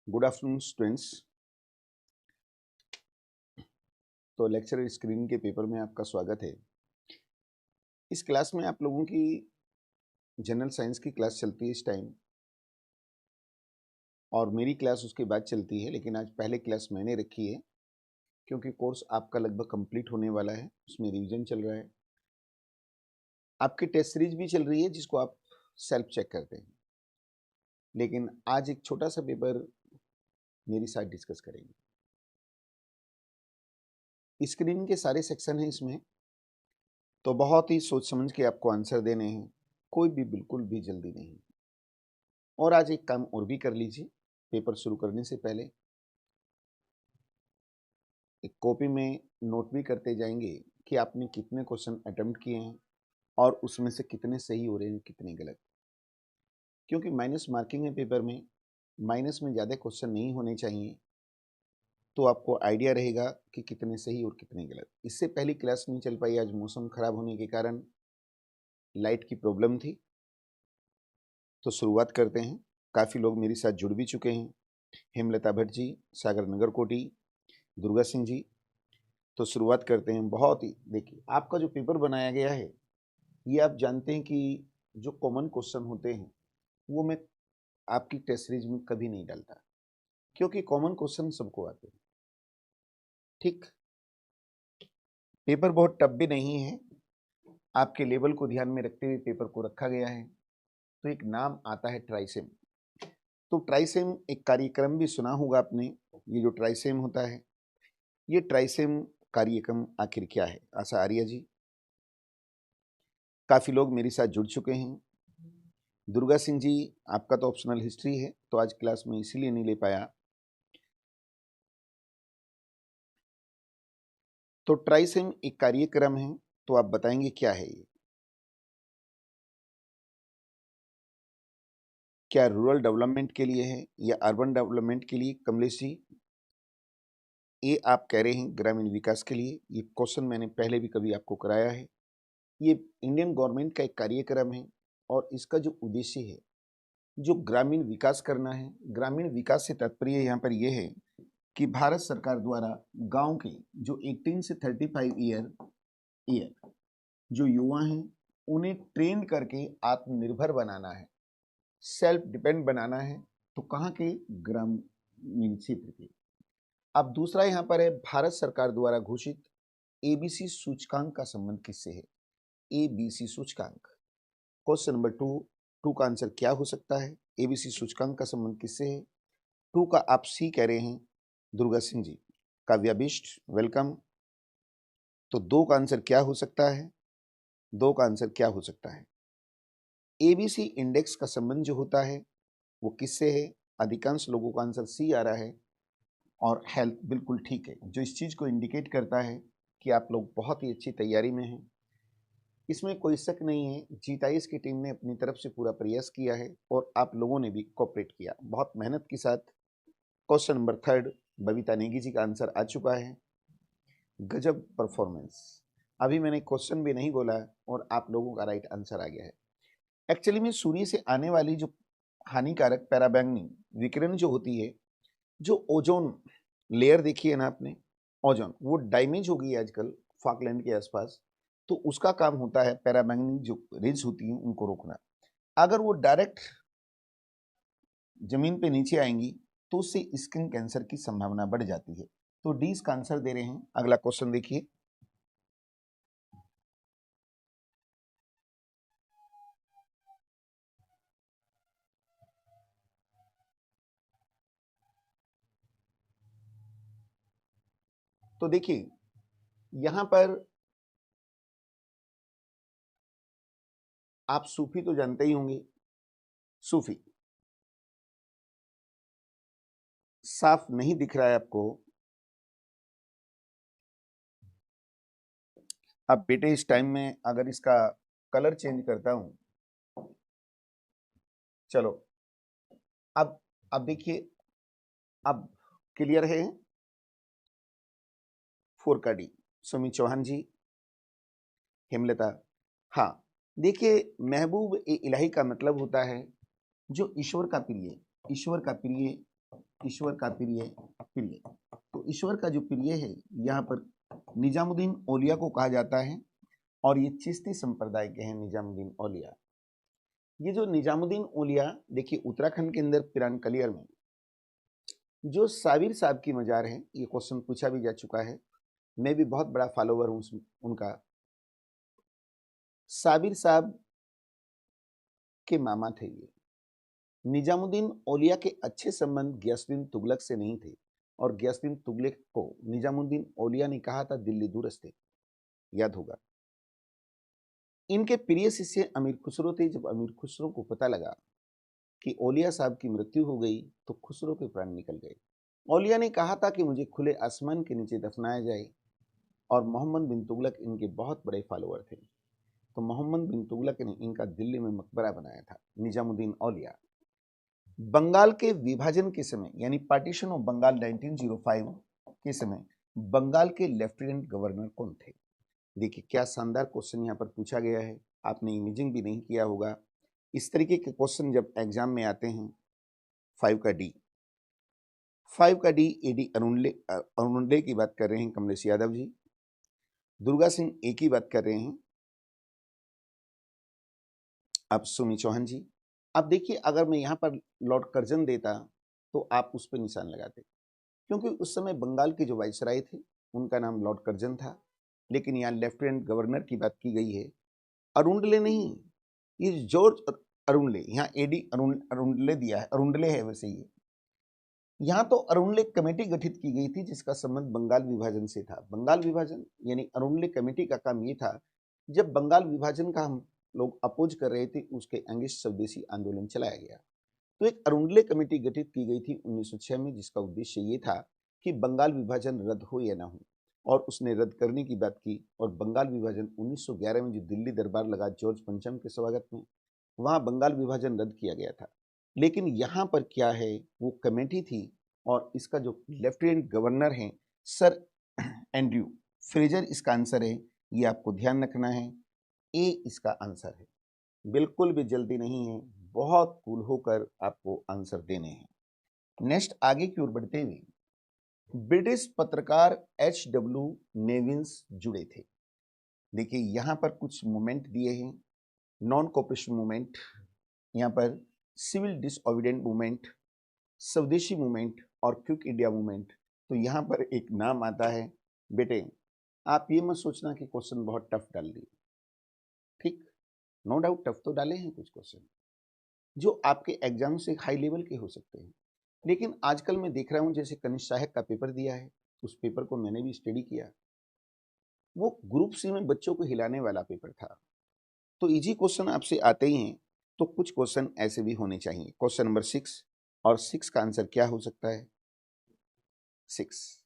Good afternoon students. तो lecture screen के paper में आपका स्वागत है। इस क्लास में आप लोगों की जनरल साइंस की क्लास चलती है इस टाइम, और मेरी क्लास उसके बाद चलती है, लेकिन आज पहले क्लास मैंने रखी है क्योंकि कोर्स आपका लगभग कंप्लीट होने वाला है। उसमें रिवीजन चल रहा है, आपकी टेस्ट सीरीज भी चल रही है जिसको आप सेल्फ चेक करते हैं। लेकिन आज एक छोटा सा पेपर मेरे साथ डिस्कस करेंगे। स्क्रीन के सारे सेक्शन हैं इसमें, तो बहुत ही सोच समझ के आपको आंसर देने हैं, कोई भी बिल्कुल भी जल्दी नहीं। और आज एक काम और भी कर लीजिए, पेपर शुरू करने से पहले एक कॉपी में नोट भी करते जाएंगे कि आपने कितने क्वेश्चन अटेम्प्ट किए हैं और उसमें से कितने सही हो रहे हैं, कितने गलत। क्योंकि माइनस मार्किंग है पेपर में, माइनस में ज़्यादा क्वेश्चन नहीं होने चाहिए, तो आपको आइडिया रहेगा कि कितने सही और कितने गलत। इससे पहली क्लास नहीं चल पाई, आज मौसम खराब होने के कारण लाइट की प्रॉब्लम थी। तो शुरुआत करते हैं। काफ़ी लोग मेरे साथ जुड़ भी चुके हैं, हेमलता भट्ट जी, सागर नगर कोटी, दुर्गा सिंह जी। तो शुरुआत करते हैं। बहुत ही देखिए, आपका जो पेपर बनाया गया है, ये आप जानते हैं कि जो कॉमन क्वेश्चन होते हैं वो मैं आपकी टेस्ट सीरीज में कभी नहीं डालता, क्योंकि कॉमन क्वेश्चन सबको आते हैं। ठीक, पेपर बहुत टफ भी नहीं है, आपके लेवल को ध्यान में रखते हुए पेपर को रखा गया है। तो एक नाम आता है ट्राइसेम। तो ट्राइसेम एक कार्यक्रम भी सुना होगा आपने। ये जो ट्राइसेम होता है, ये ट्राइसेम कार्यक्रम आखिर क्या है? आशा आर्या जी, काफ़ी लोग मेरे साथ जुड़ चुके हैं। दुर्गा सिंह जी, आपका तो ऑप्शनल हिस्ट्री है, तो आज क्लास में इसीलिए नहीं ले पाया। तो ट्राइसेम एक कार्यक्रम है, तो आप बताएंगे क्या है ये? क्या रूरल डेवलपमेंट के लिए है या अर्बन डेवलपमेंट के लिए? कमलेश जी, ये आप कह रहे हैं ग्रामीण विकास के लिए। ये क्वेश्चन मैंने पहले भी कभी आपको कराया है। ये इंडियन गवर्नमेंट का एक कार्यक्रम है और इसका जो उद्देश्य है, जो ग्रामीण विकास करना है। ग्रामीण विकास से तात्पर्य यहाँ पर यह है कि भारत सरकार द्वारा गांव के जो 18 से 35 ईयर जो युवा हैं, उन्हें ट्रेन करके आत्मनिर्भर बनाना है, सेल्फ डिपेंड बनाना है। तो कहाँ के? ग्रामीण क्षेत्र के। अब दूसरा यहाँ पर है, भारत सरकार द्वारा घोषित एबीसी सूचकांक का संबंध किससे है? एबीसी सूचकांक। क्वेश्चन नंबर टू का आंसर क्या हो सकता है? एबीसी सूचकांक का संबंध किससे है? टू का आप सी कह रहे हैं दुर्गा सिंह जी। काव्याबिष्ट, वेलकम। तो दो का आंसर क्या हो सकता है? दो का आंसर क्या हो सकता है? एबीसी इंडेक्स का संबंध जो होता है वो किससे है? अधिकांश लोगों का आंसर सी आ रहा है, और हेल्थ बिल्कुल ठीक है, जो इस चीज़ को इंडिकेट करता है कि आप लोग बहुत ही अच्छी तैयारी में हैं। इसमें कोई शक नहीं है, G23 की टीम ने अपनी तरफ से पूरा प्रयास किया है और आप लोगों ने भी कोऑपरेट किया बहुत मेहनत के साथ। Question number third, Babita Negi ji का आंसर आ चुका है। गजब परफॉर्मेंस। अभी मैंने क्वेश्चन भी नहीं बोला और आप लोगों का राइट आंसर आ गया है। एक्चुअली में सूर्य से आने वाली जो हानिकारक पैराबैंगनी विकिरण जो होती है, जो ओजोन लेयर देखी है ना आपने, ओजोन वो डैमेज हो गई है आजकल फॉकलैंड के आसपास। तो उसका काम होता है पैराबैंगनी जो रेज होती हैं उनको रोकना। अगर वो डायरेक्ट जमीन पे नीचे आएंगी तो उससे स्किन कैंसर की संभावना बढ़ जाती है। तो डी इसका आंसर दे रहे हैं। अगला क्वेश्चन देखिए। तो देखिए यहां पर आप सूफी तो जानते ही होंगे। सूफी साफ नहीं दिख रहा है आपको? अब बेटे इस टाइम में अगर इसका कलर चेंज करता हूं, चलो अब देखिए, अब क्लियर है? फोर का डी। सुमित चौहान जी, हेमलता। हाँ, देखिए महबूब ए इलाही का मतलब होता है जो ईश्वर का प्रिय, ईश्वर का प्रिय ईश्वर का प्रिय प्रिय। तो ईश्वर का जो प्रिय है यहाँ पर निजामुद्दीन औलिया को कहा जाता है और ये चिश्ती संप्रदाय के हैं निजामुद्दीन औलिया। ये जो निजामुद्दीन औलिया, देखिए उत्तराखंड के अंदर पिरानकलियर में जो साबिर साहब की मजार है, ये क्वेश्चन पूछा भी जा चुका है, मैं भी बहुत बड़ा फॉलोवर हूँ उनका। साबिर साहब के मामा थे ये। निजामुद्दीन औलिया के अच्छे संबंध गियासुद्दीन तुगलक से नहीं थे और गियासुद्दीन तुगलक को निजामुद्दीन औलिया ने कहा था दिल्ली दूरस्थ है, याद होगा। इनके प्रिय शिष्य अमीर खुसरो थे। जब अमीर खुसरो को पता लगा कि औलिया साहब की मृत्यु हो गई तो खुसरो के प्राण निकल गए। औलिया ने कहा था कि मुझे खुले आसमान के नीचे दफनाया जाए और मोहम्मद बिन तुगलक इनके बहुत बड़े फॉलोअर थे। तो मोहम्मद बिन तुगलक ने इनका दिल्ली में मकबरा बनाया था, निजामुद्दीन औलिया। बंगाल के विभाजन के समय यानी पार्टीशन ऑफ बंगाल 1905 के समय बंगाल के लेफ्टिनेंट गवर्नर कौन थे? देखिए क्या शानदार क्वेश्चन यहाँ पर पूछा गया है, आपने इमेजिंग भी नहीं किया होगा। इस तरीके के क्वेश्चन जब एग्जाम में आते हैं, 5 का डी एडी अरुणले की बात कर रहे हैं कमलेश यादव जी, दुर्गा सिंह ए की बात कर रहे हैं अब सुमी चौहान जी। अब देखिए अगर मैं यहाँ पर लॉर्ड कर्जन देता तो आप उस पर निशान लगाते, क्योंकि उस समय बंगाल के जो वाइसराय थे उनका नाम लॉर्ड कर्जन था, लेकिन यहाँ लेफ्टिनेंट गवर्नर की बात की गई है, अरुणले नहीं, ये जॉर्ज अरुणले, यहाँ एडी अरुणले दिया है, अरुणले है वैसे ये। यहाँ तो अरुणले कमेटी गठित की गई थी जिसका संबंध बंगाल विभाजन से था। बंगाल विभाजन यानी अरुणले कमेटी का काम ये था, जब बंगाल विभाजन का हम लोग अपोज कर रहे थे उसके अंगेंस्ट स्वदेशी आंदोलन चलाया गया, तो एक अरुणले कमेटी गठित की गई थी 1906 में, जिसका उद्देश्य ये था कि बंगाल विभाजन रद्द हो या ना हो, और उसने रद्द करने की बात की। और बंगाल विभाजन 1911 में जो दिल्ली दरबार लगा जॉर्ज पंचम के स्वागत में, वहाँ बंगाल विभाजन रद्द किया गया था। लेकिन यहाँ पर क्या है, वो कमेटी थी और इसका जो लेफ्टिनेंट गवर्नर हैं सर एंड्रयू फ्रेजर इसका आंसर है, ये आपको ध्यान रखना है। ए इसका आंसर है, बिल्कुल भी जल्दी नहीं है, बहुत कूल होकर आपको आंसर देने हैं। नेक्स्ट आगे की ओर बढ़ते हुए, ब्रिटिश पत्रकार H.W. नेविन्स जुड़े थे। देखिए यहाँ पर कुछ मूवमेंट दिए हैं, नॉन कोऑपरेशन मूवमेंट, यहाँ पर सिविल डिसओबीडिएंट मूवमेंट, स्वदेशी मूवमेंट और क्विक इंडिया मूवमेंट। तो यहाँ पर एक नाम आता है, बेटे आप ये मत सोचना कि क्वेश्चन बहुत टफ डाल दिए, ठीक, नो डाउट टफ तो डाले हैं कुछ क्वेश्चन जो आपके एग्जाम से हाई लेवल के हो सकते हैं, लेकिन आजकल मैं देख रहा हूं जैसे कनिष्ठ सहायक का पेपर दिया है, उस पेपर को मैंने भी स्टडी किया, वो ग्रुप सी में बच्चों को हिलाने वाला पेपर था। तो इजी क्वेश्चन आपसे आते ही हैं, तो कुछ क्वेश्चन ऐसे भी होने चाहिए। क्वेश्चन नंबर 6, और 6 का आंसर क्या हो सकता है? 6,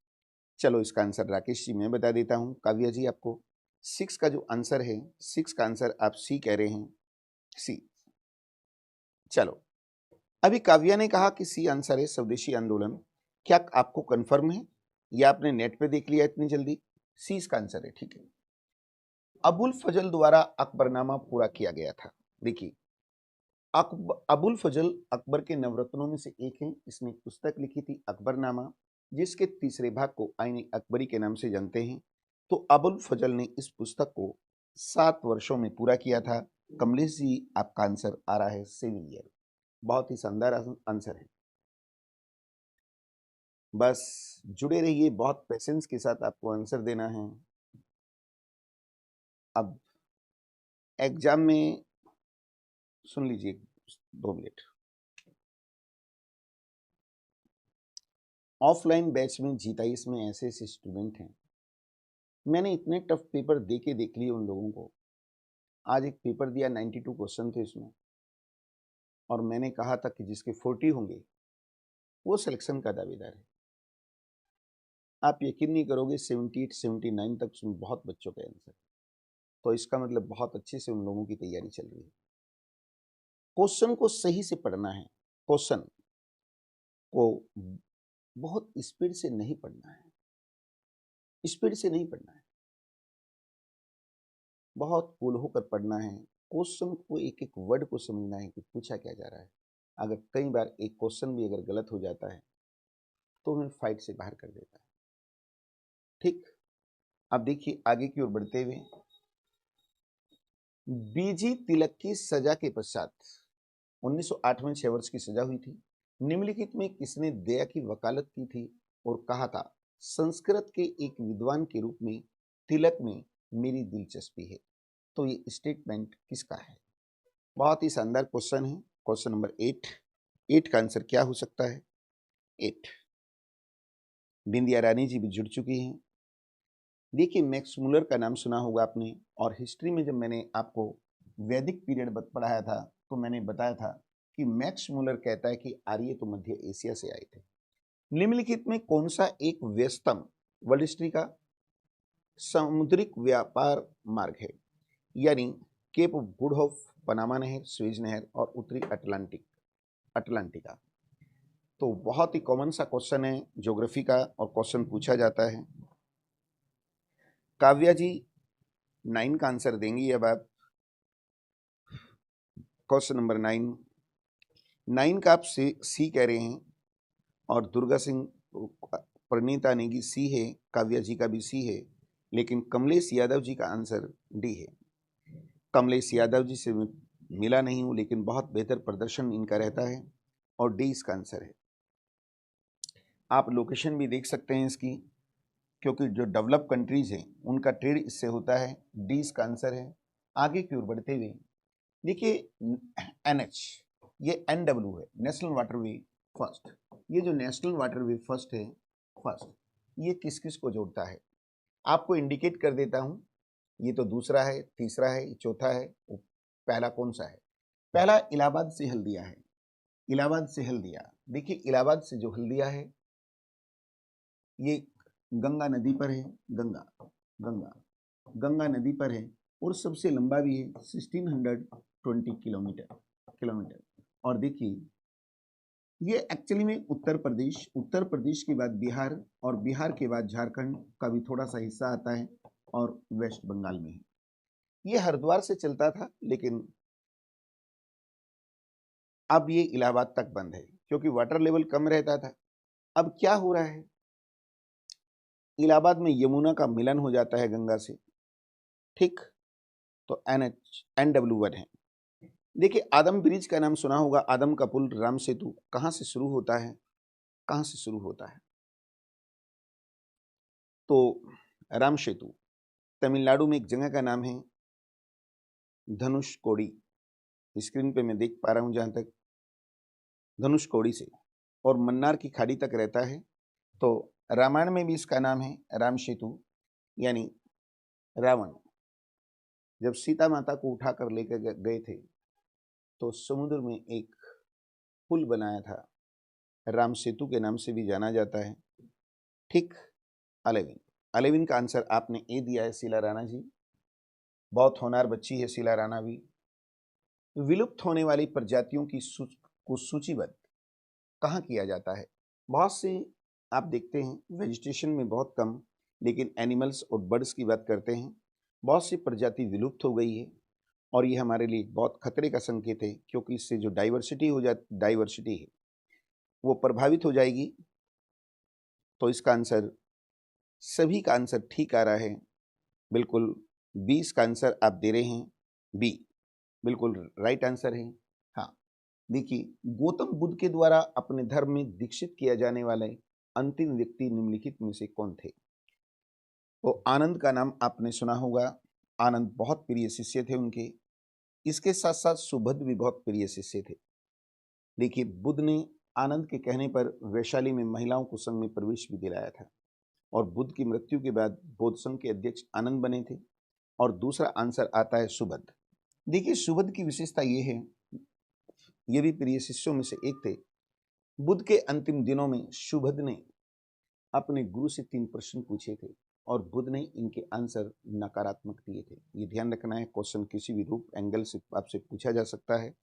चलो इसका आंसर राकेश जी मैं बता देता हूं, काव्या जी आपको 6 का जो आंसर है, 6 का आंसर आप सी कह रहे हैं, सी। चलो अभी काव्या ने कहा कि सी आंसर है स्वदेशी आंदोलन, क्या आपको कंफर्म है या आपने नेट पे देख लिया इतनी जल्दी? सी इसका आंसर है, ठीक है। अबुल फजल द्वारा अकबरनामा पूरा किया गया था। देखिए अबुल फजल अकबर के नवरत्नों में से एक है, इसने पुस्तक लिखी थी अकबरनामा, जिसके तीसरे भाग को आईने अकबरी के नाम से जानते हैं। तो अबुल फजल ने इस पुस्तक को 7 वर्षों में पूरा किया था। कमलेश जी आपका आंसर आ रहा है 7 ईयर, बहुत ही शानदार आंसर है। बस जुड़े रहिए, बहुत पेशेंस के साथ आपको आंसर देना है। अब एग्जाम में सुन लीजिए 2 मिनट, ऑफलाइन बैच में G23 में ऐसे ऐसे स्टूडेंट हैं, मैंने इतने टफ पेपर दे के देख लिए उन लोगों को। आज एक पेपर दिया, 92 क्वेश्चन थे उसमें, और मैंने कहा था कि जिसके 40 होंगे वो सिलेक्शन का दावेदार है। आप यकीन नहीं करोगे 78 79 तक उसमें बहुत बच्चों का आंसर, तो इसका मतलब बहुत अच्छे से उन लोगों की तैयारी चल रही है। क्वेश्चन को सही से पढ़ना है, क्वेश्चन को बहुत स्पीड से नहीं पढ़ना है, स्पीड से नहीं पढ़ना है, बहुत कूल होकर पढ़ना है। क्वेश्चन को एक एक वर्ड को समझना है कि पूछा क्या जा रहा है। अगर कई बार एक क्वेश्चन भी अगर गलत हो जाता है तो हमें फाइट से बाहर कर देता है। ठीक, अब देखिए आगे की ओर बढ़ते हुए, बीजी तिलक की सजा के पश्चात 1908 में 6 वर्ष की सजा हुई थी। निम्नलिखित में किसने दया की वकालत की थी और कहा था संस्कृत के एक विद्वान के रूप में तिलक में मेरी दिलचस्पी है? तो ये स्टेटमेंट किसका है? बहुत ही शानदार क्वेश्चन है। क्वेश्चन नंबर 8 का आंसर क्या हो सकता है? 8। बिंदिया रानी जी भी जुड़ चुकी हैं। देखिए, मैक्स मुलर का नाम सुना होगा आपने, और हिस्ट्री में जब मैंने आपको वैदिक पीरियड पढ़ाया था तो मैंने बताया था कि मैक्स मुलर कहता है कि आर्य तो मध्य एशिया से आए थे। निम्नलिखित में कौन सा एक व्यस्तम वर्ल्ड हिस्ट्री का समुद्रिक व्यापार मार्ग है? यानी केप गुड होप, पनामा नहर, स्वेज नहर और उत्तरी अटलांटिका। तो बहुत ही कॉमन सा क्वेश्चन है ज्योग्राफी का, और क्वेश्चन पूछा जाता है। काव्या जी 9 का आंसर देंगी अब आप। क्वेश्चन नंबर 9 का आप सी कह रहे हैं, और दुर्गा सिंह प्रणीता नेगी सी है, काव्या जी का भी सी है, लेकिन कमलेश यादव जी का आंसर डी है। कमलेश यादव जी से मिला नहीं हूं, लेकिन बहुत बेहतर प्रदर्शन इनका रहता है, और डी इसका आंसर है। आप लोकेशन भी देख सकते हैं इसकी, क्योंकि जो डेवलप कंट्रीज हैं उनका ट्रेड इससे होता है। डी इसका आंसर है। आगे की ओर बढ़ते हुए देखिए, एनएच, ये एनडब्ल्यू है, नेशनल वाटरवे फर्स्ट। ये जो नेशनल वाटरवे फर्स्ट है, फर्स्ट, ये किस किस को जोड़ता है? आपको इंडिकेट कर देता हूं। ये तो दूसरा है, तीसरा है, चौथा है, पहला कौन सा है? पहला इलाहाबाद से हल्दिया है। इलाहाबाद से हल्दिया, देखिए इलाहाबाद से जो हल्दिया है ये गंगा नदी पर है। गंगा गंगा नदी पर है, और सबसे लंबा भी है, 1620 किलोमीटर। और देखिए ये एक्चुअली में उत्तर प्रदेश के बाद बिहार, और बिहार के बाद झारखंड का भी थोड़ा सा हिस्सा आता है, और वेस्ट बंगाल में है। ये हरिद्वार से चलता था, लेकिन अब ये इलाहाबाद तक बंद है क्योंकि वाटर लेवल कम रहता था। अब क्या हो रहा है, इलाहाबाद में यमुना का मिलन हो जाता है गंगा से। ठीक, तो NW1 है। देखिए, आदम ब्रिज का नाम सुना होगा, आदम का पुल, राम सेतु कहां से शुरू होता है? कहां से शुरू होता है? तो राम सेतु तमिलनाडु में एक जगह का नाम है, धनुषकोडी। स्क्रीन पे मैं देख पा रहा हूं जहां तक, धनुषकोडी से और मन्नार की खाड़ी तक रहता है। तो रामायण में भी इसका नाम है राम सेतु, यानी रावण जब सीता माता को उठाकर लेकर गए थे तो समुद्र में एक पुल बनाया था, राम सेतु के नाम से भी जाना जाता है। ठीक, 11 का आंसर आपने ए दिया है शीला राणा जी। बहुत होनहार बच्ची है शीला राणा भी। विलुप्त होने वाली प्रजातियों की को सूचीबद्ध कहाँ किया जाता है? बहुत से आप देखते हैं वेजिटेशन में बहुत कम, लेकिन एनिमल्स और बर्ड्स की बात करते हैं, बहुत सी प्रजाति विलुप्त हो गई है, और ये हमारे लिए बहुत खतरे का संकेत है, क्योंकि इससे जो डाइवर्सिटी है वो प्रभावित हो जाएगी। तो इसका आंसर, सभी का आंसर ठीक आ रहा है, बिल्कुल 20 का आंसर आप दे रहे हैं, बी बिल्कुल राइट आंसर है। हाँ, देखिए, गौतम बुद्ध के द्वारा अपने धर्म में दीक्षित किया जाने वाले अंतिम व्यक्ति निम्नलिखित में से कौन थे? तो आनंद का नाम आपने सुना होगा। आनंद बहुत प्रिय शिष्य थे उनके। इसके साथ साथ सुभद्र भी बहुत प्रिय शिष्य थे। देखिए, बुद्ध ने आनंद के कहने पर वैशाली में महिलाओं को संघ में प्रवेश भी दिलाया था, और बुद्ध की मृत्यु के बाद बौद्ध संघ के अध्यक्ष आनंद बने थे। और दूसरा आंसर आता है सुभद्र। देखिए, सुभद्र की विशेषता ये है, ये भी प्रिय शिष्यों में से एक थे। बुद्ध के अंतिम दिनों में सुभद्र ने अपने गुरु से 3 प्रश्न पूछे थे, और बुद्ध ने इनके आंसर नकारात्मक दिए थे। ये ध्यान रखना है, क्वेश्चन किसी भी रूप एंगल से आपसे पूछा जा सकता है।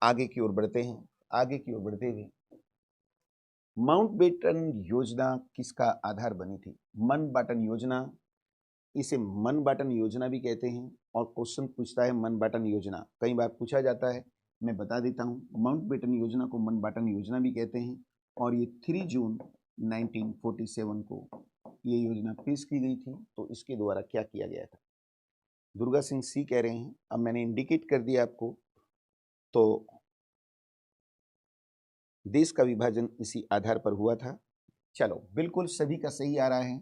आगे की ओर बढ़ते हैं। आगे की ओर बढ़ते हुए, माउंटबेटन योजना किसका आधार बनी थी? मनबाटन योजना, इसे मनबाटन योजना भी कहते हैं, और क्वेश्चन पूछता है मनबाटन योजना, कई बार पूछा जाता है, मैं बता देता हूं। माउंटबेटन योजना को मनबाटन योजना भी कहते हैं, और ये 3 जून 1947 को ये योजना पेश की गई थी। तो इसके द्वारा क्या किया गया था? दुर्गा सिंह सी कह रहे हैं। अब मैंने इंडिकेट कर दिया आपको। तो देश का विभाजन इसी आधार पर हुआ था। चलो, बिल्कुल सभी का सही आ रहा है।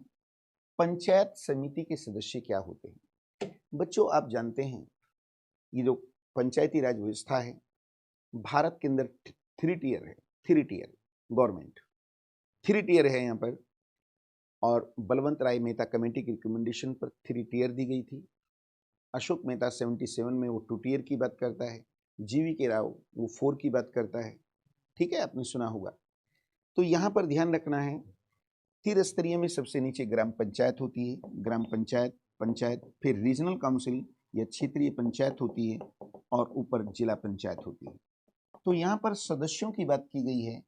पंचायत समिति के सदस्य क्या होते हैं? बच्चों, आप जानते हैं ये जो पंचायती राज व्यवस्था है भारत के अंदर 3 टियर है। 3 टियर गवर्नमेंट, 3 टियर है यहाँ पर। और बलवंत राय मेहता कमेटी की रिकमेंडेशन पर 3 टियर दी गई थी। अशोक मेहता 77 में वो 2 टियर की बात करता है। जीवी के राव वो 4 की बात करता है। ठीक है, आपने सुना होगा। तो यहाँ पर ध्यान रखना है, त्रिस्तरीय में सबसे नीचे ग्राम पंचायत होती है। ग्राम पंचायत, पंचायत, फिर रीजनल काउंसिल या क्षेत्रीय पंचायत होती है, और ऊपर जिला पंचायत होती है। तो यहाँ पर सदस्यों की बात की गई है।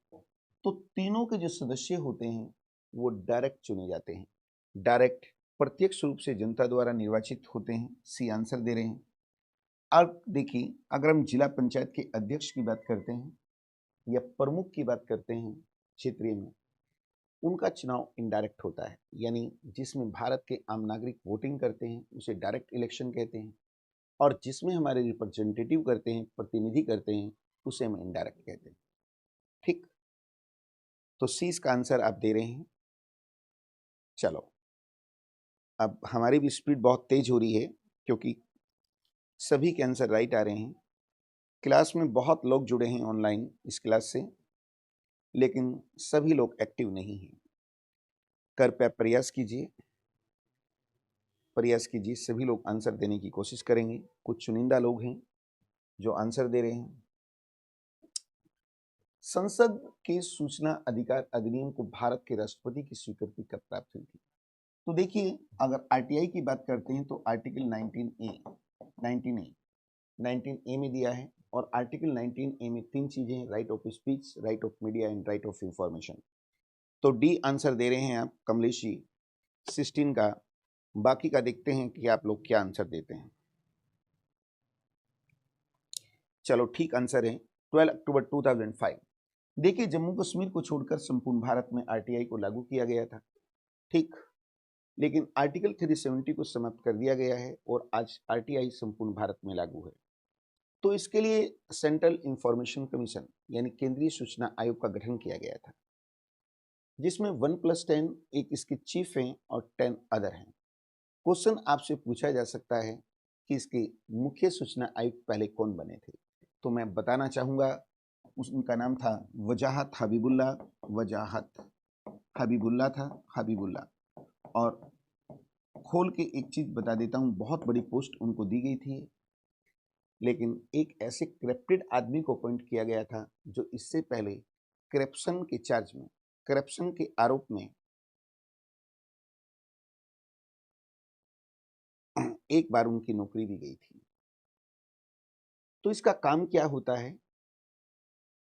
तो तीनों के जो सदस्य होते हैं वो डायरेक्ट चुने जाते हैं। डायरेक्ट, प्रत्यक्ष रूप से जनता द्वारा निर्वाचित होते हैं। सी आंसर दे रहे हैं। अब देखिए, अगर हम जिला पंचायत के अध्यक्ष की बात करते हैं या प्रमुख की बात करते हैं क्षेत्रीय में, उनका चुनाव इनडायरेक्ट होता है, यानी जिसमें भारत के आम नागरिक वोटिंग करते हैं उसे डायरेक्ट इलेक्शन कहते हैं, और जिसमें हमारे रिप्रेजेंटेटिव करते हैं, प्रतिनिधि करते हैं, उसे हम इनडायरेक्ट कहते हैं। ठीक, तो सी इसका आंसर आप दे रहे हैं। चलो, अब हमारी भी स्पीड बहुत तेज हो रही है क्योंकि सभी के आंसर राइट आ रहे हैं। क्लास में बहुत लोग जुड़े हैं ऑनलाइन इस क्लास से, लेकिन सभी लोग एक्टिव नहीं हैं। कृपया प्रयास कीजिए, प्रयास कीजिए। सभी लोग आंसर देने की कोशिश करेंगे। कुछ चुनिंदा लोग हैं जो आंसर दे रहे हैं। संसद के सूचना अधिकार अधिनियम को भारत के राष्ट्रपति की स्वीकृति कब प्राप्त हुई थी? तो देखिए, अगर आरटीआई की बात करते हैं तो आर्टिकल 19A में दिया है। और आर्टिकल 19A में 3 चीजें हैं: right of speech, right of media and right of information. तो डी आंसर दे रहे हैं आप कमलेश जी 16 का। बाकी का देखते हैं कि आप लोग क्या आंसर देते हैं। चलो, ठीक आंसर है 12 अक्टूबर 2005। देखिए, जम्मू कश्मीर को छोड़कर संपूर्ण भारत में आरटीआई को लागू किया गया था। ठीक, लेकिन आर्टिकल 370 को समाप्त कर दिया गया है और आज आरटीआई संपूर्ण भारत में लागू है। तो इसके लिए सेंट्रल इंफॉर्मेशन कमीशन यानी केंद्रीय सूचना आयोग का गठन किया गया था, जिसमें 1+10 एक इसके चीफ हैं और 10 अदर हैं। क्वेश्चन आपसे पूछा जा सकता है कि इसके मुख्य सूचना आयुक्त पहले कौन बने थे? तो मैं बताना चाहूंगा, उनका नाम था वजाहत हबीबुल्ला। वजाहत हबीबुल्ला था, हबीबुल्ला। और खोल के एक चीज बता देता हूं, बहुत बड़ी पोस्ट उनको दी गई थी, लेकिन एक ऐसे करप्टेड आदमी को अपॉइंट किया गया था जो इससे पहले करप्शन के चार्ज में, करप्शन के आरोप में एक बार उनकी नौकरी भी गई थी। तो इसका काम क्या होता है?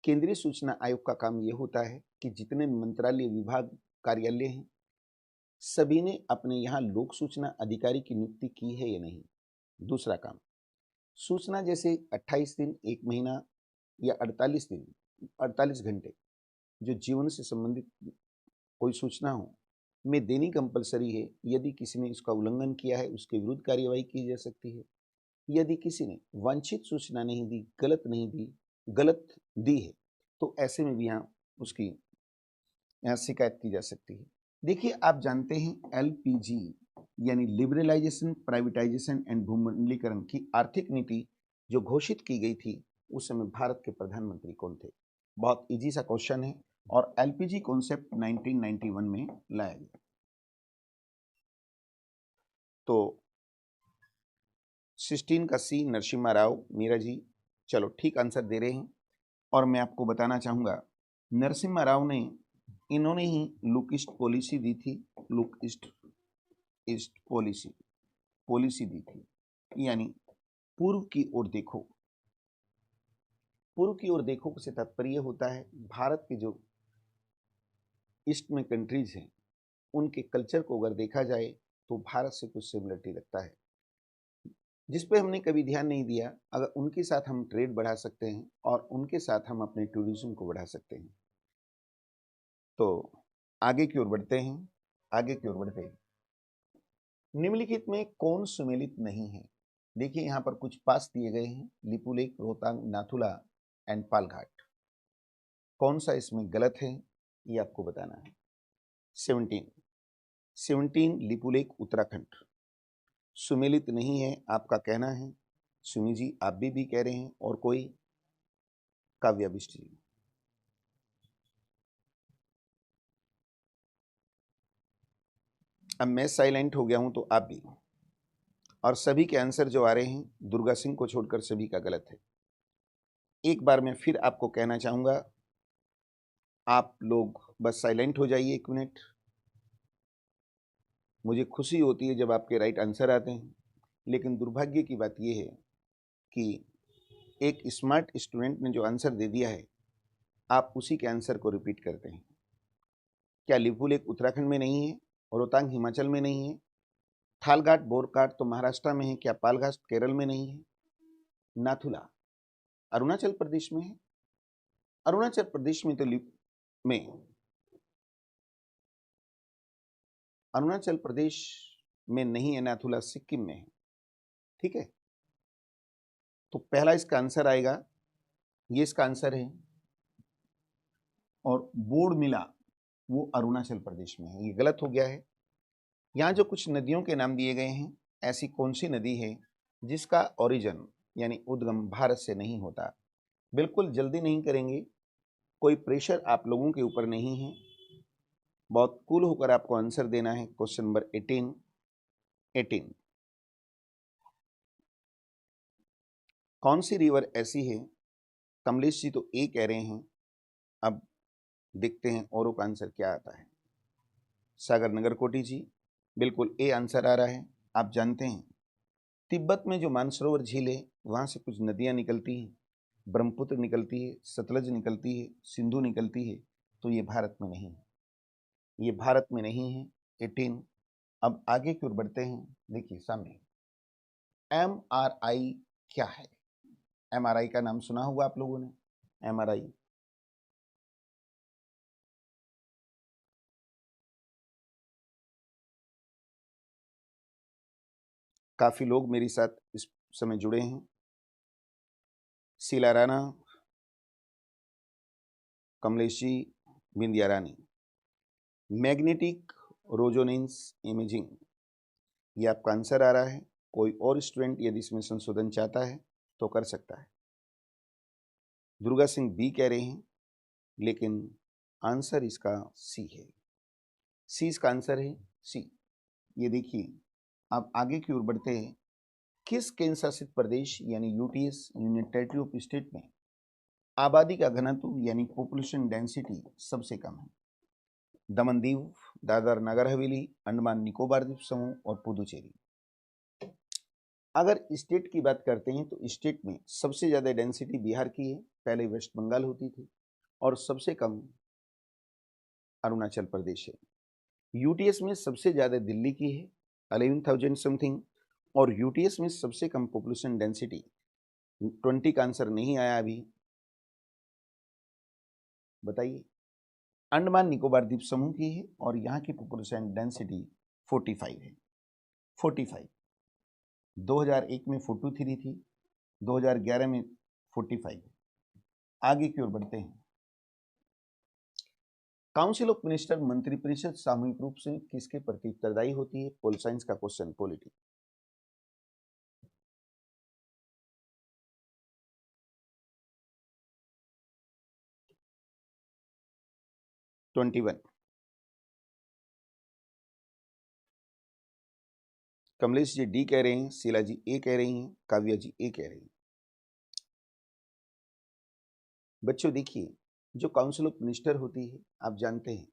केंद्रीय सूचना आयोग का काम यह होता है कि जितने मंत्रालय, विभाग, कार्यालय हैं, सभी ने अपने यहाँ लोक सूचना अधिकारी की नियुक्ति की है या नहीं। दूसरा काम, सूचना जैसे 28 दिन, 1 महीना या 48 दिन, 48 घंटे जो जीवन से संबंधित कोई सूचना हो में देनी कंपलसरी है। यदि किसी ने इसका उल्लंघन किया है उसके विरुद्ध कार्यवाही की जा सकती है। यदि किसी ने वांछित सूचना नहीं दी, गलत नहीं दी, गलत दी है, तो ऐसे में भी यहाँ उसकी यहाँ शिकायत की जा सकती है। देखिए, आप जानते हैं एलपीजी यानी लिबरलाइजेशन, प्राइवेटाइजेशन एंड भूमंडलीकरण की आर्थिक नीति जो घोषित की गई थी, उस समय भारत के प्रधानमंत्री कौन थे? बहुत इजी सा क्वेश्चन है। और एलपीजी कॉन्सेप्ट 1991 में लाया गया। तो 16 का सी नरसिम्हा राव मीरा जी। चलो, ठीक आंसर दे रहे हैं। और मैं आपको बताना चाहूँगा, नरसिम्हा राव ने, इन्होंने ही लुक ईस्ट पॉलिसी दी थी। लुक ईस्ट पॉलिसी दी थी, यानी पूर्व की ओर देखो। पूर्व की ओर देखो से तात्पर्य होता है भारत के जो ईस्ट में कंट्रीज हैं उनके कल्चर को अगर देखा जाए तो भारत से कुछ सिमिलरिटी लगता है, जिस पे हमने कभी ध्यान नहीं दिया। अगर उनके साथ हम ट्रेड बढ़ा सकते हैं और उनके साथ हम अपने टूरिज्म को बढ़ा सकते हैं। तो आगे की ओर बढ़ते हैं, आगे की ओर बढ़ते हैं। निम्नलिखित में कौन सुमेलित नहीं है? देखिए यहां पर कुछ पास दिए गए हैं, लिपुलेख, रोहतांग, नाथुला एंड पालघाट। कौन सा इसमें गलत है ये आपको बताना है। 17 लिपुलेख उत्तराखंड सुमेलित नहीं है आपका कहना है। सुमी जी आप भी कह रहे हैं, और कोई? काव्या बिष्ट जी। अब मैं साइलेंट हो गया हूं तो आप भी, और सभी के आंसर जो आ रहे हैं दुर्गा सिंह को छोड़कर सभी का गलत है। एक बार मैं फिर आपको कहना चाहूंगा, आप लोग बस साइलेंट हो जाइए 1 मिनट। मुझे खुशी होती है जब आपके राइट आंसर आते हैं, लेकिन दुर्भाग्य की बात यह है कि एक स्मार्ट स्टूडेंट ने जो आंसर दे दिया है, आप उसी के आंसर को रिपीट करते हैं। क्या लिपुलेख उत्तराखंड में नहीं है? रोहतांग हिमाचल में नहीं है? थालघाट बोरघाट तो महाराष्ट्र में है, क्या पालघाट केरल में नहीं है? नाथुला अरुणाचल प्रदेश में है? अरुणाचल प्रदेश में तो में अरुणाचल प्रदेश में नहीं है, नाथुला सिक्किम में है। ठीक है, तो पहला इसका आंसर आएगा, ये इसका आंसर है। और बोर्डमिला वो अरुणाचल प्रदेश में है, ये गलत हो गया है। यहाँ जो कुछ नदियों के नाम दिए गए हैं, ऐसी कौन सी नदी है जिसका ओरिजिन यानी उद्गम भारत से नहीं होता? बिल्कुल जल्दी नहीं करेंगे, कोई प्रेशर आप लोगों के ऊपर नहीं है, बहुत कूल होकर आपको आंसर देना है। क्वेश्चन नंबर 18 कौन सी रिवर ऐसी है? कमलेश जी तो ए कह रहे हैं, अब देखते हैं औरों का आंसर क्या आता है। सागर नगरकोटी जी बिल्कुल ए आंसर आ रहा है। आप जानते हैं तिब्बत में जो मानसरोवर झील है वहां से कुछ नदियां निकलती हैं, ब्रह्मपुत्र निकलती है, सतलज निकलती है, सिंधु निकलती है, तो ये भारत में नहीं है, ये भारत में नहीं है। 18। अब आगे की ओर बढ़ते हैं। देखिए सामने MRI क्या है? MRI का नाम सुना होगा आप लोगों ने। MRI काफी लोग मेरे साथ इस समय जुड़े हैं। शीला राणा, कमलेश जी, बिंदिया रानी। मैग्नेटिक रोजोनेंस इमेजिंग, ये आपका आंसर आ रहा है। कोई और स्टूडेंट यदि इसमें संशोधन चाहता है तो कर सकता है। दुर्गा सिंह बी कह रहे हैं, लेकिन आंसर इसका सी है। सी इसका आंसर है, सी। ये देखिए, अब आगे की ओर बढ़ते हैं। किस केंद्र शासित प्रदेश यानी UTS union territory of state में आबादी का घनत्व यानी पॉपुलेशन डेंसिटी सबसे कम है? दमन दीव, दादर नगर हवेली, अंडमान निकोबार द्वीप समूह और पुदुचेरी। अगर स्टेट की बात करते हैं तो स्टेट में सबसे ज्यादा डेंसिटी बिहार की है, पहले वेस्ट बंगाल होती थी, और सबसे कम अरुणाचल प्रदेश है। यूटीएस में सबसे ज्यादा दिल्ली की है, 11,000 समथिंग, और यूटीएस में सबसे कम पॉपुलेशन डेंसिटी 20 का आंसर नहीं आया अभी, बताइए। अंडमान निकोबार द्वीप समूह की है और यहाँ की पॉपुलेशन डेंसिटी 45 है। 45। 2001 में 43 थी, 2011 में 45। आगे की ओर बढ़ते हैं। काउंसिल ऑफ मिनिस्टर मंत्रिपरिषद सामूहिक रूप से किसके प्रति उत्तरदायी होती है? पोल साइंस का question, polity. Twenty one. Kamlesh G D कह रहे हैं, शीला जी ए कह रही हैं, काव्या जी ए कह रही हैं। बच्चों देखिए, जो काउंसिल ऑफ मिनिस्टर होती है आप जानते हैं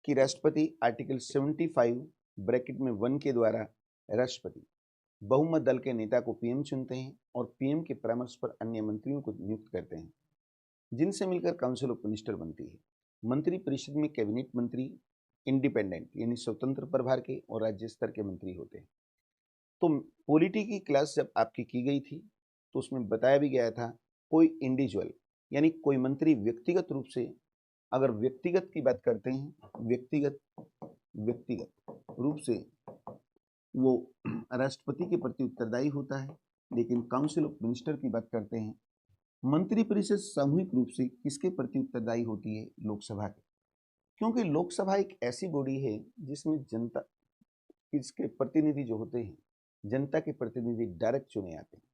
कि राष्ट्रपति आर्टिकल 75 ब्रैकेट में 1 के द्वारा राष्ट्रपति बहुमत दल के नेता को पीएम चुनते हैं और पीएम के परामर्श पर अन्य मंत्रियों को नियुक्त करते हैं, जिनसे मिलकर काउंसिल ऑफ मिनिस्टर बनती है। मंत्रिपरिषद में कैबिनेट मंत्री इंडिपेंडेंट यानी स्वतंत्र प्रभार के और राज्य स्तर के मंत्री होते हैं। तो पॉलिटी की क्लास जब आपकी की गई थी तो उसमें बताया भी गया था, कोई इंडिविजुअल यानी कोई मंत्री व्यक्तिगत रूप से अगर व्यक्तिगत की बात करते हैं, व्यक्तिगत रूप से वो राष्ट्रपति के प्रति उत्तरदायी होता है। लेकिन काउंसिल ऑफ मिनिस्टर की बात करते हैं, मंत्रिपरिषद सामूहिक रूप से किसके प्रति उत्तरदायी होती है? लोकसभा के। क्योंकि लोकसभा एक ऐसी बॉडी है जिसमें जनता, इसके प्रतिनिधि जो होते हैं, जनता के प्रतिनिधि डायरेक्ट चुने आते हैं।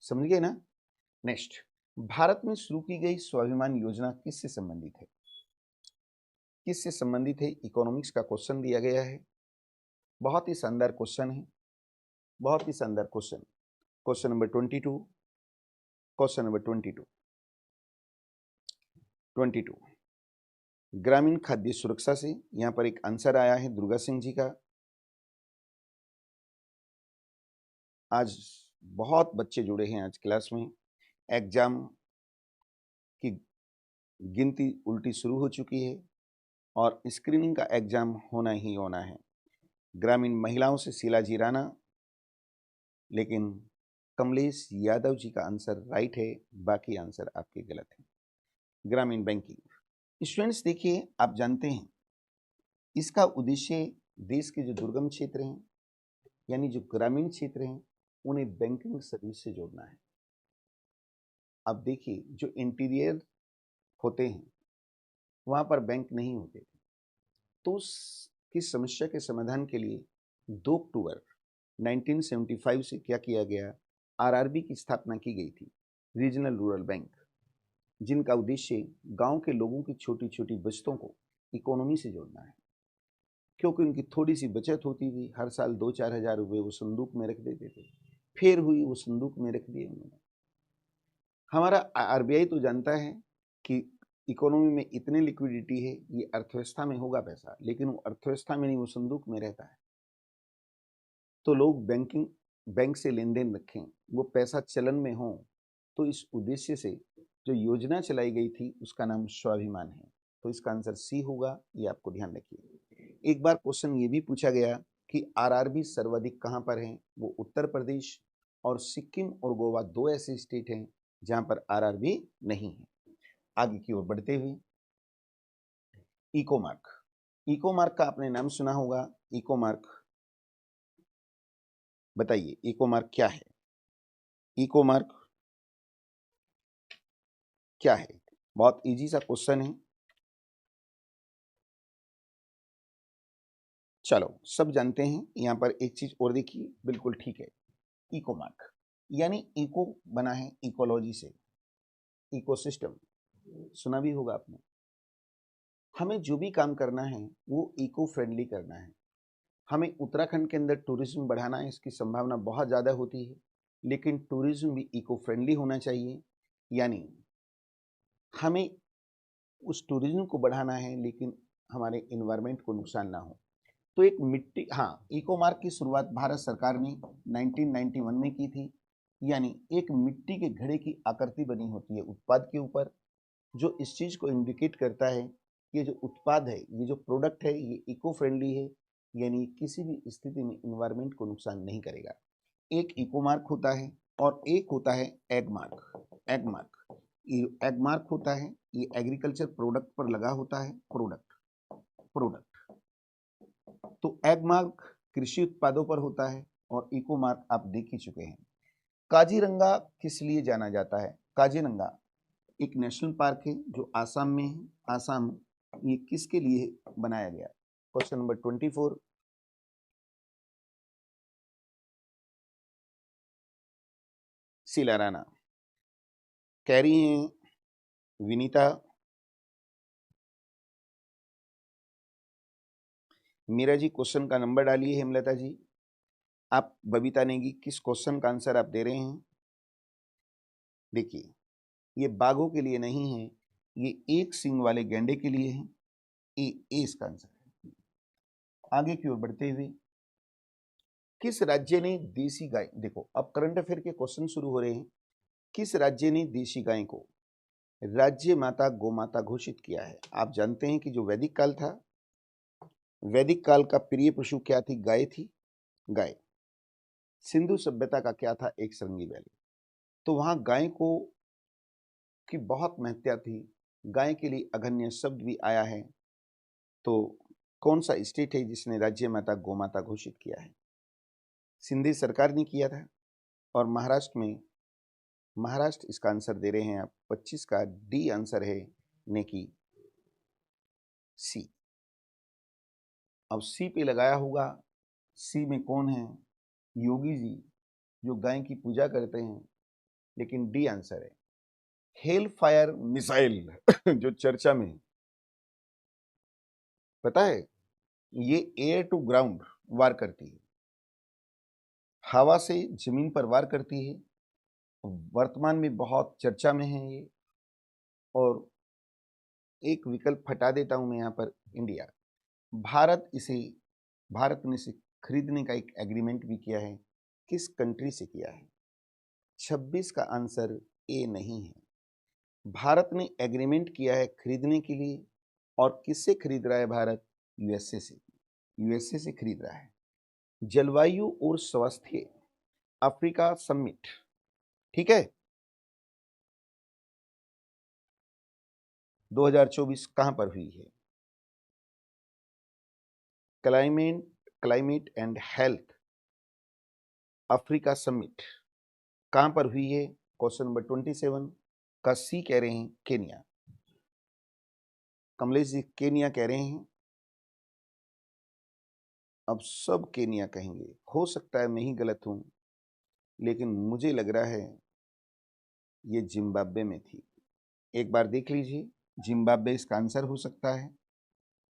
समझ गए ना? नेक्स्ट, भारत में शुरू की गई स्वाभिमान योजना किससे संबंधित है? किससे संबंधित है? इकोनॉमिक्स का क्वेश्चन दिया गया है। बहुत ही शानदार क्वेश्चन है, बहुत ही शानदार question. Question number 22, question number 22 ग्रामीण खाद्य सुरक्षा से। यहां पर एक आंसर आया है दुर्गा सिंह जी का। आज बहुत बच्चे जुड़े हैं आज क्लास में। एग्जाम की गिनती उल्टी शुरू हो चुकी है और स्क्रीनिंग का एग्जाम होना ही होना है। ग्रामीण महिलाओं से शीला जी राणा, लेकिन कमलेश यादव जी का आंसर राइट है, बाकी आंसर आपके गलत है। ग्रामीण बैंकिंग। स्टूडेंट्स देखिए, आप जानते हैं इसका उद्देश्य देश के जो दुर्गम क्षेत्र हैं, यानी जो ग्रामीण क्षेत्र हैं, उन्हें बैंकिंग सर्विस से जोड़ना है। अब देखिए, जो इंटीरियर होते हैं वहां पर बैंक नहीं होते थे, तो उसकी समस्या के समाधान के लिए 2 अक्टूबर 1975 से क्या किया गया? आरआरबी की स्थापना की गई थी, रीजनल रूरल बैंक, जिनका उद्देश्य गांव के लोगों की छोटी छोटी बचतों को इकोनॉमी से जोड़ना है। क्योंकि उनकी थोड़ी सी बचत होती थी, हर साल 2-4 हजार रुपये वो संदूक में रख देते थे, फिर हुई वो संदूक में रख दिए उन्होंने। हमारा आरबीआई तो जानता है कि इकोनॉमी में इतनी लिक्विडिटी है, ये अर्थव्यवस्था में होगा पैसा, लेकिन वो अर्थव्यवस्था में नहीं, वो संदूक में रहता है। तो लोग बैंक से लेन देन रखें, वो पैसा चलन में हो। तो इस उद्देश्य से जो योजना चलाई गई थी उसका नाम स्वाभिमान है। तो इसका आंसर सी होगा, ये आपको ध्यान रखिए। एक बार क्वेश्चन ये भी पूछा गया कि आरआरबी सर्वाधिक कहां पर है? वो उत्तर प्रदेश और सिक्किम और गोवा 2 ऐसे स्टेट हैं जहां पर आरआरबी नहीं है। आगे की ओर बढ़ते हुए, इकोमार्क। इकोमार्क का आपने नाम सुना होगा। इकोमार्क, बताइए इकोमार्क क्या है? इकोमार्क क्या है? बहुत इजी सा क्वेश्चन है। चलो सब जानते हैं। यहां पर एक चीज और देखिए, बिल्कुल ठीक है। इकोमार्क यानी इको बना है इकोलॉजी से, इकोसिस्टम, सुना भी होगा आपने। हमें जो भी काम करना है वो इको फ्रेंडली करना है। हमें उत्तराखंड के अंदर टूरिज्म बढ़ाना है, इसकी संभावना बहुत ज़्यादा होती है, लेकिन टूरिज्म भी इको फ्रेंडली होना चाहिए। यानी हमें उस टूरिज्म को बढ़ाना है लेकिन हमारे इन्वायरमेंट को नुकसान ना हो। तो एक मिट्टी, हाँ, इको मार्क की शुरुआत भारत सरकार ने 1991 में की थी। यानी एक मिट्टी के घड़े की आकृति बनी होती है उत्पाद के ऊपर, जो इस चीज़ को इंडिकेट करता है कि ये जो उत्पाद है, ये जो प्रोडक्ट है, ये इको फ्रेंडली है, यानी किसी भी स्थिति में इन्वायरमेंट को नुकसान नहीं करेगा। एक इको मार्क होता है और एक होता है एग मार्क। एग मार्क, ये एग मार्क होता है, ये एग्रीकल्चर प्रोडक्ट पर लगा होता है। प्रोडक्ट तो एग मार्क कृषि उत्पादों पर होता है और इको मार्क आप देख ही चुके हैं। काजीरंगा किस लिए जाना जाता है? काजीरंगा एक नेशनल पार्क है जो आसाम में है। आसाम, ये किसके लिए बनाया गया? Question number 24। शीला राणा कह रही हैं, विनीता, मीरा जी क्वेश्चन का नंबर डालिए। हेमलता जी, आप बबीता नेगी किस क्वेश्चन का आंसर आप दे रहे हैं? देखिए, ये बाघों के लिए नहीं है, ये एक सींग वाले गैंडे के लिए है। ए इसका आंसर है। आगे की ओर बढ़ते हुए, किस राज्य ने देसी गाय, देखो अब करंट अफेयर के क्वेश्चन शुरू हो रहे हैं। किस राज्य ने देशी गाय को राज्य माता गोमाता घोषित किया है? आप जानते हैं कि जो वैदिक काल था, वैदिक काल का प्रिय पशु क्या थी? गाय थी, गाय। सिंधु सभ्यता का क्या था? एक सरंगी बैल। तो वहां गाय को की बहुत महत्ता थी, गाय के लिए अघन्य शब्द भी आया है। तो कौन सा स्टेट है जिसने राज्य माता गोमाता घोषित किया है? सिंधी सरकार ने किया था। और महाराष्ट्र इसका आंसर दे रहे हैं आप। 25 का डी आंसर है, ने की सी। अब सी पे लगाया होगा। सी में कौन है? योगी जी, जो गाय की पूजा करते हैं। लेकिन डी आंसर है। हेल फायर मिसाइल जो चर्चा में, पता है, ये एयर टू ग्राउंड वार करती है, हवा से जमीन पर वार करती है। वर्तमान में बहुत चर्चा में है ये। और एक विकल्प हटा देता हूं मैं यहाँ पर, इंडिया। भारत ने इसे खरीदने का एक एग्रीमेंट भी किया है। किस कंट्री से किया है? 26 का आंसर ए नहीं है। भारत ने एग्रीमेंट किया है खरीदने के लिए। और किससे खरीद रहा है भारत? यूएसए से। यूएसए से खरीद रहा है। जलवायु और स्वास्थ्य अफ्रीका समिट, ठीक है, 2024 कहां पर हुई है? Climate and health Africa summit कहां पर हुई है? क्वेश्चन नंबर 27 का सी कह रहे हैं, केनिया। कमलेश जी केनिया कह रहे हैं। अब सब केनिया कहेंगे, हो सकता है मैं ही गलत हूं, लेकिन मुझे लग रहा है ये जिम्बाब्वे में थी। एक बार देख लीजिए, जिम्बाब्वे इसका आंसर हो सकता है।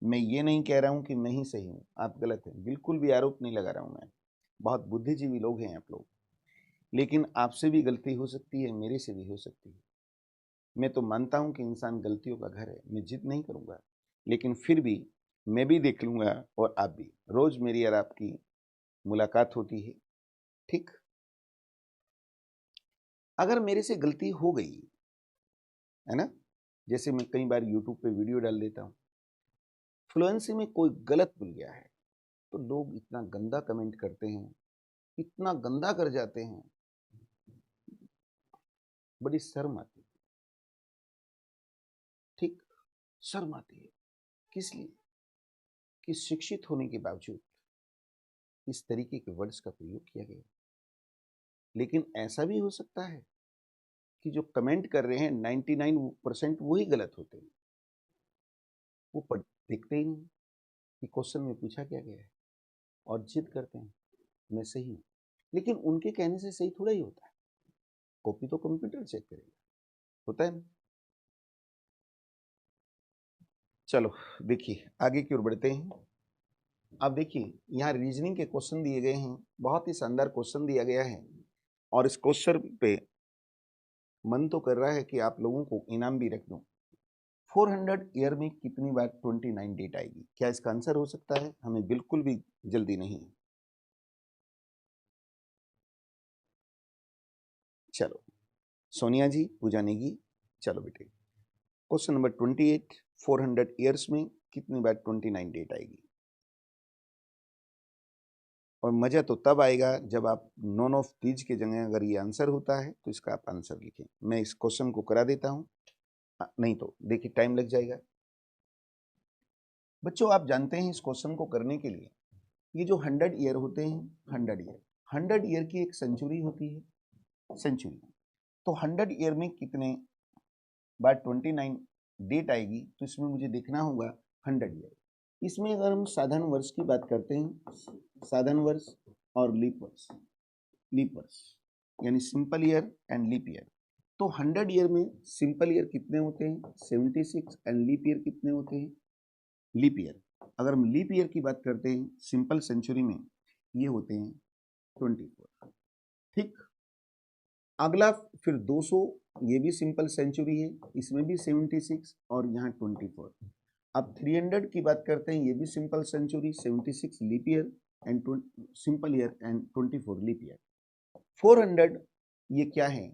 मैं ये नहीं कह रहा हूं कि मैं ही सही हूं, आप गलत हैं, बिल्कुल भी आरोप नहीं लगा रहा हूं मैं। बहुत बुद्धिजीवी लोग हैं आप लोग। लेकिन आपसे भी गलती हो सकती है, मेरे से भी हो सकती है। मैं तो मानता हूं कि इंसान गलतियों का घर है, मैं जिद नहीं करूंगा। लेकिन फिर भी मैं भी देख लूंगा और आप भी। रोज मेरी और आपकी मुलाकात होती है, ठीक। अगर मेरे से गलती हो गई है ना, जैसे मैं कई बार यूट्यूब पे वीडियो डाल देता हूं, फ्लुएंसी में कोई गलत बोल गया है, तो लोग इतना गंदा कमेंट करते हैं, इतना गंदा कर जाते हैं, बड़ी शर्म आती है। ठीक, शर्म आती है। किस लिए? कि शिक्षित होने के बावजूद इस तरीके के वर्ड्स का प्रयोग किया गया। लेकिन ऐसा भी हो सकता है कि जो कमेंट कर रहे हैं 99% वही गलत होते हैं। वो देखते ही नहीं कि क्वेश्चन में पूछा क्या गया है और जिद करते हैं मैं सही हूं। लेकिन उनके कहने से सही थोड़ा ही होता है, कॉपी तो कंप्यूटर चेक करेगा, होता है ना। चलो देखिए आगे की ओर बढ़ते हैं। अब देखिए यहाँ रीजनिंग के क्वेश्चन दिए गए हैं, बहुत ही शानदार क्वेश्चन दिया गया है। और इस क्वेश्चन पे मन तो कर रहा है कि आप लोगों को इनाम भी रख दूं। 400 ईयर में कितनी बार 29 डेट आएगी? क्या इसका आंसर हो सकता है? हमें बिल्कुल भी जल्दी नहीं है। चलो सोनिया जी, पूजा नेगी, चलो बेटे। क्वेश्चन नंबर 28, 400 ईयर्स में कितनी बार 29 डेट आएगी? और मजा तो तब आएगा जब आप नॉन ऑफ दीज के जगह अगर ये आंसर होता है तो इसका आप आंसर लिखें। मैं इस क्वेश्चन को करा देता हूं, नहीं तो देखिए टाइम लग जाएगा। बच्चों आप जानते हैं इस क्वेश्चन को करने के लिए, ये जो 100 ईयर होते हैं, 100 ईयर की एक सेंचुरी होती है, सेंचुरी। तो 100 ईयर में कितने बार 29 डेट आएगी? तो इसमें मुझे देखना होगा 100 ईयर। इसमें अगर हम साधारण वर्ष की बात करते हैं, साधारण वर्ष और लीप वर्ष यानी simple year and leap year. तो 100 ईयर में सिंपल ईयर कितने होते हैं? 76। एंड लीप ईयर कितने होते हैं? लीप ईयर, अगर हम लीप ईयर की बात करते हैं सिंपल सेंचुरी में, ये होते हैं 24। ठीक, अगला फिर 200, ये भी सिंपल सेंचुरी है, इसमें भी 76 और यहाँ 24। अब 300 की बात करते हैं, ये भी simple century, 76 leap year and simple year and 24 leap year. 400 ये क्या है?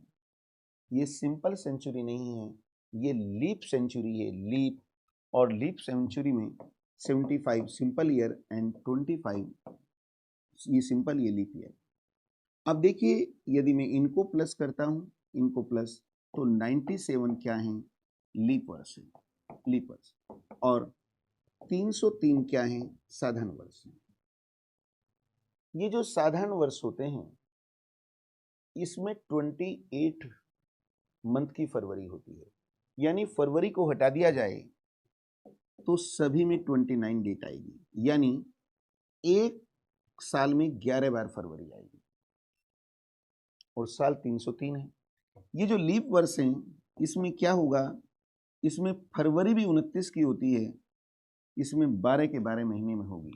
ये सिंपल सेंचुरी नहीं है, ये लीप सेंचुरी है, लीप। और लीप सेंचुरी में 75 सिंपल ईयर एंड 25 ये सिंपल, ये लीप ईयर। अब देखिए यदि मैं इनको प्लस करता हूं, इनको प्लस, तो 97 क्या है? लीप वर्ष है, लीप वर्ष। और 303 क्या है? साधारण वर्ष है। ये जो साधारण वर्ष होते हैं इसमें 28 मंथ की फरवरी होती है, यानी फरवरी को हटा दिया जाए तो सभी में 29 डेट आएगी, यानी एक साल में 11 बार फरवरी आएगी और साल 303 है। ये जो लीप वर्ष हैं इसमें क्या होगा? इसमें फरवरी भी 29 की होती है, इसमें 12 के 12 महीने में होगी।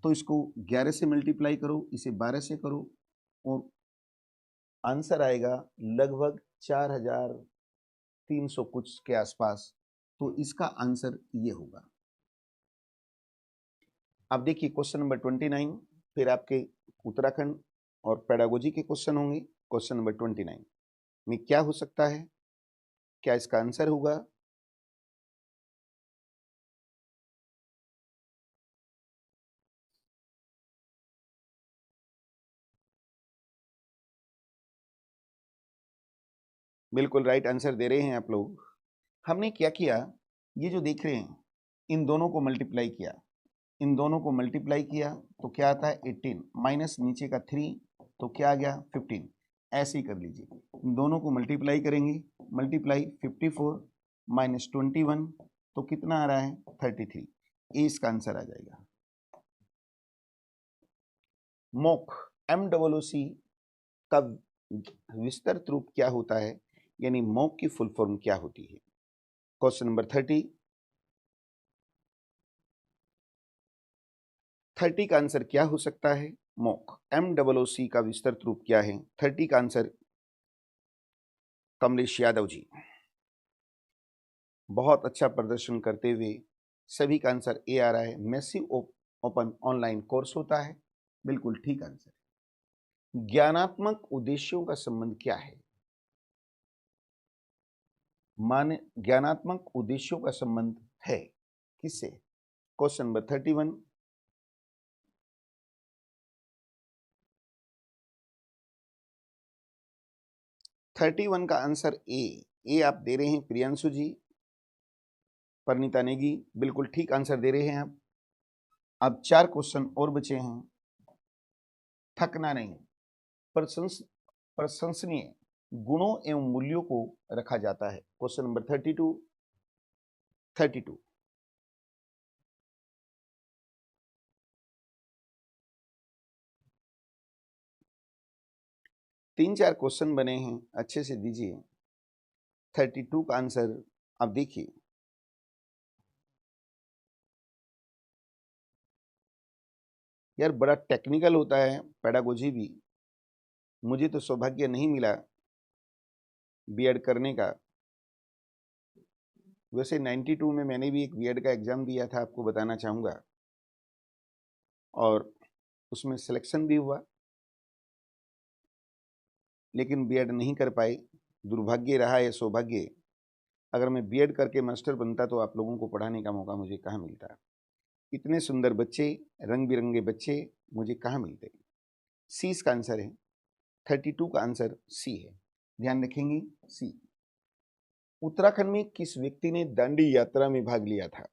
तो इसको 11 से मल्टीप्लाई करो, इसे 12 से करो और आंसर आएगा लगभग 4300 कुछ के आसपास। तो इसका आंसर ये होगा। अब देखिए क्वेश्चन नंबर 29, फिर आपके उत्तराखंड और पेडागोजी के क्वेश्चन होंगे। क्वेश्चन नंबर 29 में क्या हो सकता है? क्या इसका आंसर होगा? बिल्कुल राइट आंसर दे रहे हैं आप लोग। हमने क्या किया, ये जो देख रहे हैं इन दोनों को मल्टीप्लाई किया, इन दोनों को मल्टीप्लाई किया तो क्या आता है 18 माइनस नीचे का 3 तो क्या आ गया 15। ऐसे ही कर लीजिए, इन दोनों को मल्टीप्लाई करेंगे, मल्टीप्लाई 54 माइनस 21 तो कितना आ रहा है 33। ये इसका आंसर आ जाएगा। मोक MOOC का विस्तृत रूप क्या होता है, यानी मोक की फुल फॉर्म क्या होती है? क्वेश्चन नंबर 30 का आंसर क्या हो सकता है? मोक MOOC का विस्तृत रूप क्या है? 30 का आंसर कमलेश यादव जी, बहुत अच्छा प्रदर्शन करते हुए सभी का आंसर ए आ रहा है। मैसिव ओपन ऑनलाइन कोर्स होता है, बिल्कुल ठीक आंसर। ज्ञानात्मक उद्देश्यों का संबंध क्या है? माने ज्ञानात्मक उद्देश्यों का संबंध है किससे? क्वेश्चन नंबर 31 का आंसर ए आप दे रहे हैं प्रियांशु जी, परनीता नेगी, बिल्कुल ठीक आंसर दे रहे हैं आप। अब 4 क्वेश्चन और बचे हैं। थकना नहीं, प्रशंसनीय गुणों एवं मूल्यों को रखा जाता है। क्वेश्चन नंबर 32 3-4 क्वेश्चन बने हैं, अच्छे से दीजिए। 32 का आंसर अब देखिए, यार बड़ा टेक्निकल होता है पेडागोजी भी। मुझे तो सौभाग्य नहीं मिला बीएड करने का। वैसे 92 में मैंने भी एक बीएड का एग्जाम दिया था, आपको बताना चाहूँगा, और उसमें सिलेक्शन भी हुआ, लेकिन बीएड नहीं कर पाए। दुर्भाग्य रहा या सौभाग्य, अगर मैं बीएड करके मास्टर बनता तो आप लोगों को पढ़ाने का मौका मुझे कहाँ मिलता। इतने सुंदर बच्चे, रंग बिरंगे बच्चे मुझे कहाँ मिलते। सी इसका आंसर है। 32 का आंसर सी है, ध्यान रखेंगे सी। उत्तराखंड में किस व्यक्ति ने दांडी यात्रा में भाग लिया था?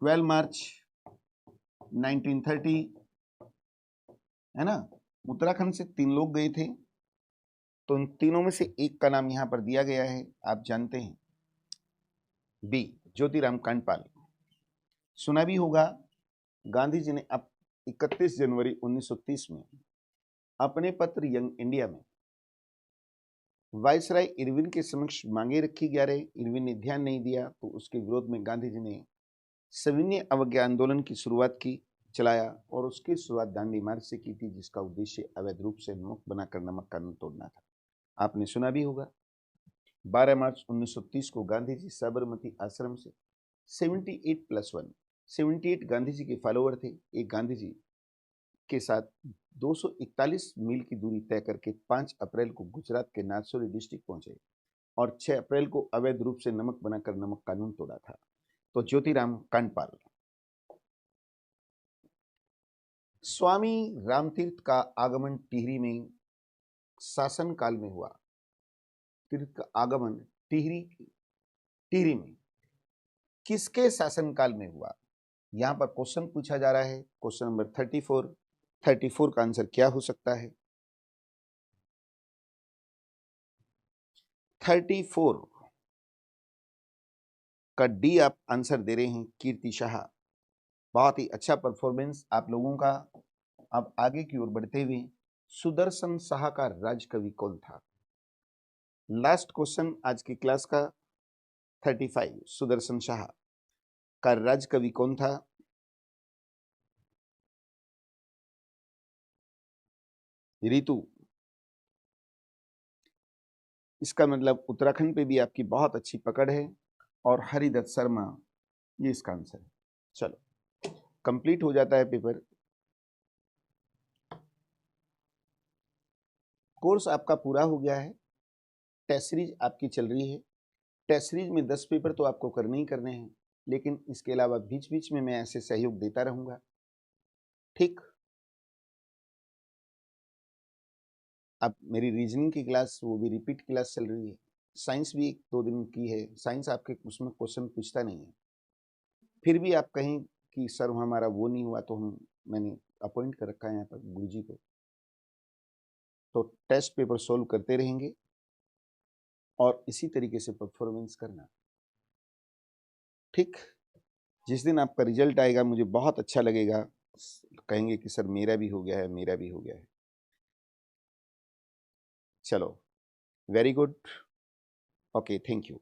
12 मार्च 1930, है ना। उत्तराखंड से 3 लोग गए थे, तो इन तीनों में से एक का नाम यहां पर दिया गया है, आप जानते हैं, बी ज्योतिराम कांडपाल। सुना भी होगा, गांधी जी ने अब 31 जनवरी 1930 में अपने पत्र यंग इंडिया में वायसराय इरविन के समक्ष मांगे रखी 11। इरविन ने ध्यान नहीं दिया तो उसके विरोध में गांधी जी ने सविनय अवज्ञा आंदोलन की शुरुआत की, चलाया, और उसकी शुरुआत दांडी मार्च से की थी, जिसका उद्देश्य अवैध रूप से नमक बनाकर नमक कानून तोड़ना था। आपने सुना भी होगा। 12 मार्च 1930 को गांधी जी साबरमती आश्रम से 78+1 78 गांधी जी के फॉलोअर थे। एक गांधी जी के साथ 241 मील की दूरी तय करके 5 अप्रैल को गुजरात के नागसोरी डिस्ट्रिक्ट पहुंचे और 6 अप्रैल को अवैध रूप से नमक बनाकर नमक कानून तोड़ा था। तो ज्योतिराम कांडपाल। स्वामी रामतीर्थ का आगमन टिहरी में शासन काल में हुआ। तीर्थ का आगमन टिहरी टिहरी में किसके शासन काल में हुआ? यहां पर क्वेश्चन पूछा जा रहा है। क्वेश्चन नंबर 34 का आंसर क्या हो सकता है? 34 का डी आप आंसर दे रहे हैं, कीर्ति शाह। बहुत ही अच्छा परफॉर्मेंस आप लोगों का। अब आगे की ओर बढ़ते हुए, सुदर्शन शाह का राजकवि कौन था? लास्ट क्वेश्चन आज की क्लास का 35, सुदर्शन शाह का राजकवि कौन था? ऋतु, इसका मतलब उत्तराखंड पे भी आपकी बहुत अच्छी पकड़ है, और हरिदत्त शर्मा, ये इसका आंसर है। चलो, कंप्लीट हो जाता है पेपर। कोर्स आपका पूरा हो गया है। टेस्ट सीरीज आपकी चल रही है। टेस्ट सीरीज में 10 पेपर तो आपको करने ही करने हैं, लेकिन इसके अलावा बीच बीच में मैं ऐसे सहयोग देता रहूंगा। ठीक। अब मेरी रीजनिंग की क्लास, वो भी रिपीट क्लास चल रही है। साइंस भी 1-2 दिन की है। साइंस आपके उसमें क्वेश्चन पूछता नहीं है। फिर भी आप कहें कि सर हमारा वो नहीं हुआ, तो मैंने अपॉइंट कर रखा है यहाँ पर गुरुजी को, तो टेस्ट पेपर सोल्व करते रहेंगे और इसी तरीके से परफॉर्मेंस करना। ठीक। जिस दिन आपका रिजल्ट आएगा मुझे बहुत अच्छा लगेगा, कहेंगे कि सर मेरा भी हो गया है, मेरा भी हो गया है। चलो, very good. Okay, thank you.